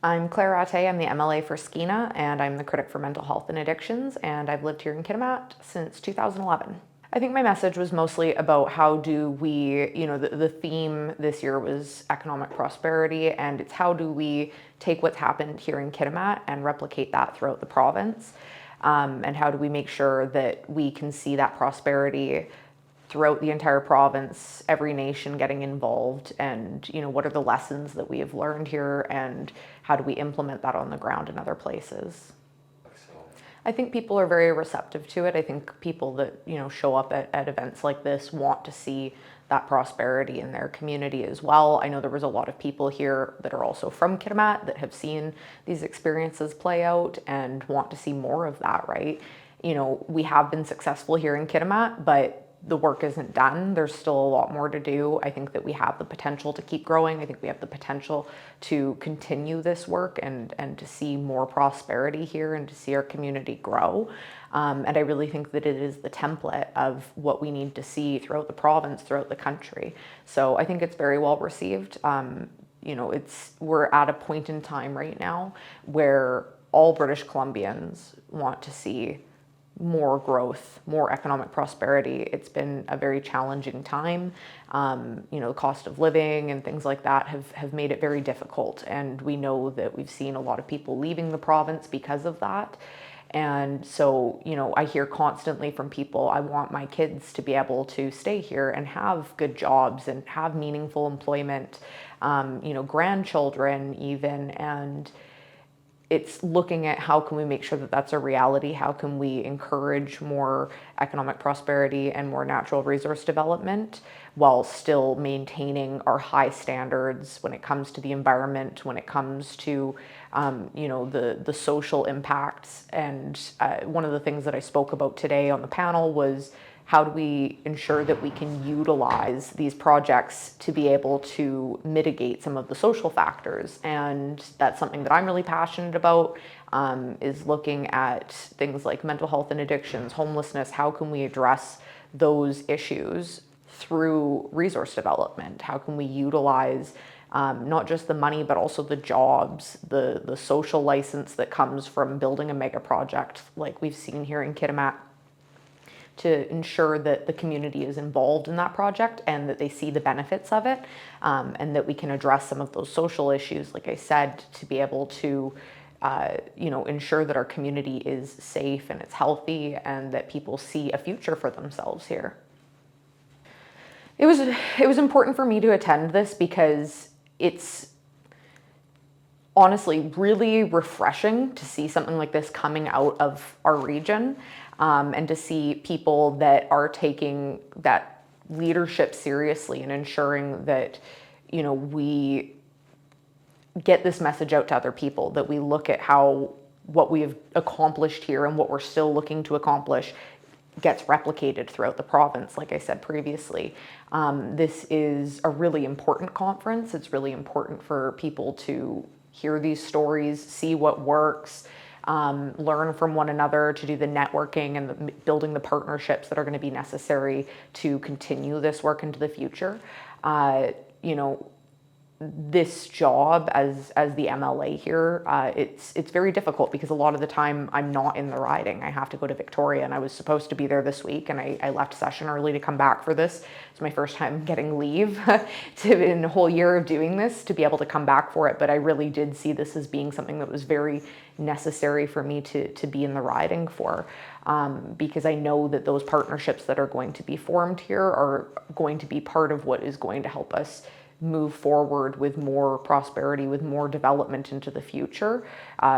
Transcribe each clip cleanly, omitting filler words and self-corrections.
I'm Claire Rattee. I'm the MLA for Skeena, and I'm the critic for mental health and addictions, and I've lived here in Kitimat since 2011. I think my message was mostly about how do we, the theme this year was economic prosperity, and it's how do we take what's happened here in Kitimat and replicate that throughout the province, and how do we make sure that we can see that prosperity throughout the entire province, every nation getting involved, and what are the lessons that we have learned here, and how do we implement that on the ground in other places. I think people are very receptive to it. I think people that show up at events like this want to see that prosperity in their community as well. I know there was a lot of people here that are also from Kitimat that have seen these experiences play out and want to see more of that, right? We have been successful here in Kitimat, but the work isn't done. There's still a lot more to do. I think that we have the potential to keep growing. I think we have the potential to continue this work and to see more prosperity here and to see our community grow. And I really think that it is the template of what we need to see throughout the province, throughout the country. So I think it's very well received. We're at a point in time right now where all British Columbians want to see more growth, more economic prosperity. It's been a very challenging time. The cost of living and things like that have made it very difficult. And we know that we've seen a lot of people leaving the province because of that. And so, I hear constantly from people, I want my kids to be able to stay here and have good jobs and have meaningful employment, grandchildren even, and it's looking at how can we make sure that that's a reality, how can we encourage more economic prosperity and more natural resource development while still maintaining our high standards when it comes to the environment, when it comes to the social impacts. And one of the things that I spoke about today on the panel was how do we ensure that we can utilize these projects to be able to mitigate some of the social factors? And that's something that I'm really passionate about, is looking at things like mental health and addictions, homelessness. How can we address those issues through resource development? How can we utilize not just the money, but also the jobs, the social license that comes from building a mega project like we've seen here in Kitimat, to ensure that the community is involved in that project and that they see the benefits of it, and that we can address some of those social issues, like I said, to be able to ensure that our community is safe and it's healthy and that people see a future for themselves here. It was important for me to attend this because it's honestly really refreshing to see something like this coming out of our region, and to see people that are taking that leadership seriously and ensuring that we get this message out to other people, that we look at how what we have accomplished here and what we're still looking to accomplish gets replicated throughout the province. Like I said previously, this is a really important conference. It's really important for people to hear these stories, see what works, learn from one another, to do the networking and building the partnerships that are going to be necessary to continue this work into the future. This job as the MLA here, it's very difficult because a lot of the time I'm not in the riding. I have to go to Victoria, and I was supposed to be there this week, and I left session early to come back for this. It's my first time getting leave in a whole year of doing this, to be able to come back for it. But I really did see this as being something that was very necessary for me to be in the riding for, because I know that those partnerships that are going to be formed here are going to be part of what is going to help us move forward with more prosperity, with more development into the future.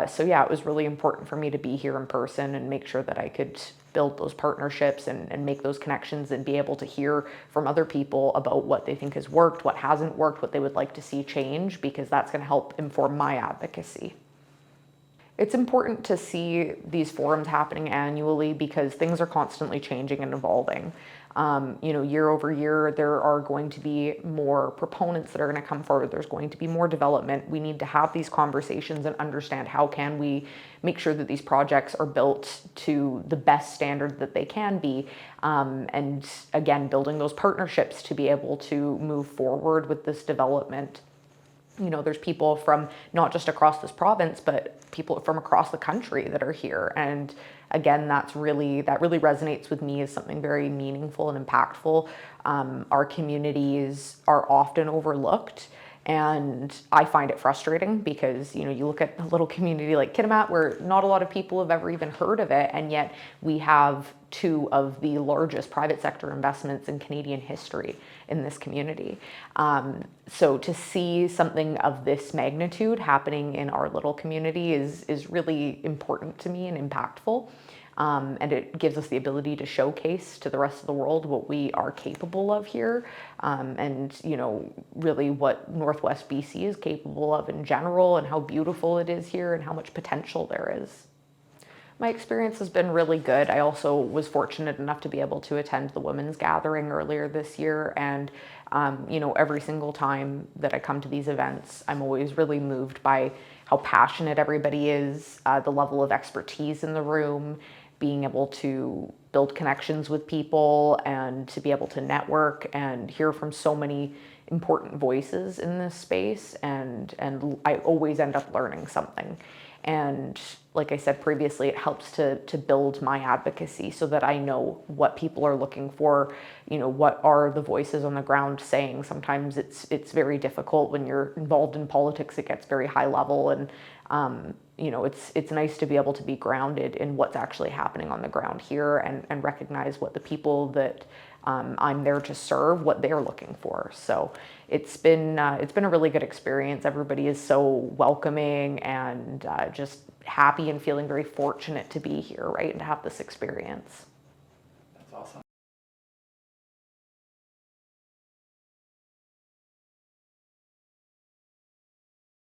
So yeah, it was really important for me to be here in person and make sure that I could build those partnerships and make those connections and be able to hear from other people about what they think has worked, what hasn't worked, what they would like to see change, because that's going to help inform my advocacy. It's important to see these forums happening annually because things are constantly changing and evolving. Year over year, there are going to be more proponents that are going to come forward. There's going to be more development. We need to have these conversations and understand how can we make sure that these projects are built to the best standard that they can be. And again, building those partnerships to be able to move forward with this development. There's people from not just across this province, but people from across the country that are here. And again, that really resonates with me as something very meaningful and impactful. Our communities are often overlooked. And I find it frustrating because, you look at a little community like Kitimat where not a lot of people have ever even heard of it. And yet we have two of the largest private sector investments in Canadian history in this community. So to see something of this magnitude happening in our little community is really important to me and impactful. And it gives us the ability to showcase to the rest of the world what we are capable of here, and really what Northwest BC is capable of in general, and how beautiful it is here and how much potential there is. My experience has been really good. I also was fortunate enough to be able to attend the women's gathering earlier this year, and every single time that I come to these events, I'm always really moved by how passionate everybody is, the level of expertise in the room, being able to build connections with people and to be able to network and hear from so many important voices in this space. And I always end up learning something. And like I said previously, it helps to build my advocacy so that I know what people are looking for, what are the voices on the ground saying. Sometimes it's very difficult when you're involved in politics. It gets very high level, and it's nice to be able to be grounded in what's actually happening on the ground here, and recognize what the people that I'm there to serve, what they're looking for. So it's been a really good experience. Everybody is so welcoming and just happy and feeling very fortunate to be here, right, and to have this experience.